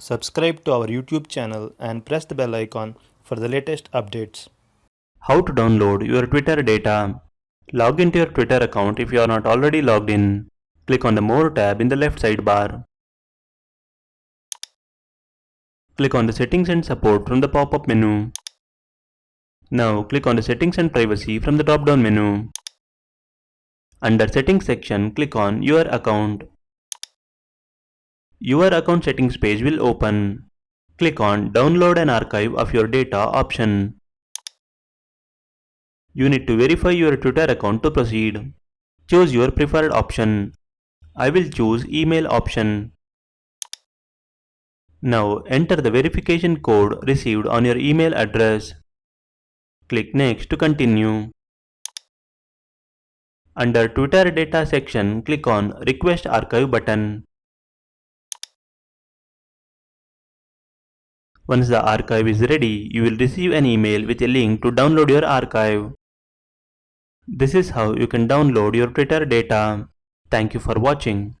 Subscribe to our YouTube channel and press the bell icon for the latest updates. How to download your Twitter data. Log into your Twitter account if you are not already logged in. Click on the More tab in the left sidebar. Click on the Settings and Support from the pop-up menu. Now click on the Settings and Privacy from the drop-down menu. Under Settings section, click on Your Account. Your account settings page will open. Click on Download an archive of your data option. You need to verify your Twitter account to proceed. Choose your preferred option. I will choose email option. Now enter the verification code received on your email address. Click Next to continue. Under Twitter data section, click on Request Archive button. Once the archive is ready, you will receive an email with a link to download your archive. This is how you can download your Twitter data. Thank you for watching.